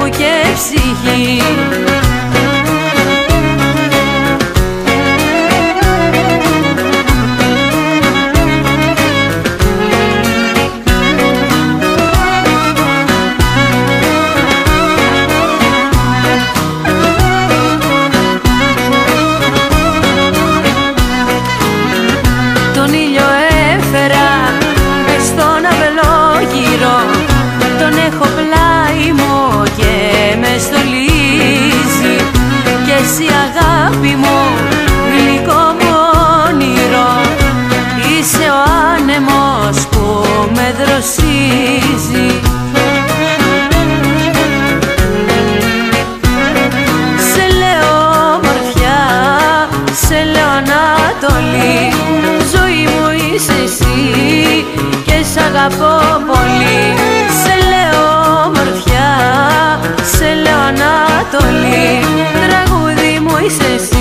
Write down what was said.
και ψυχή. Τον ήλιο έφερα μες στον αυλόγυρο, τον έχω πλάι μου και με στολίζει. Και εσύ αγάπη μου, γλυκό μου όνειρο, είσαι ο άνεμος που με δροσίζει. Σε λέω μορφιά, σε λέω Ανατολή, ζωή μου είσαι εσύ και σ' αγαπώ πολύ. Σε λέω μορφιά, σε λέω Ανατολή, τραγούδι μου είσαι εσύ.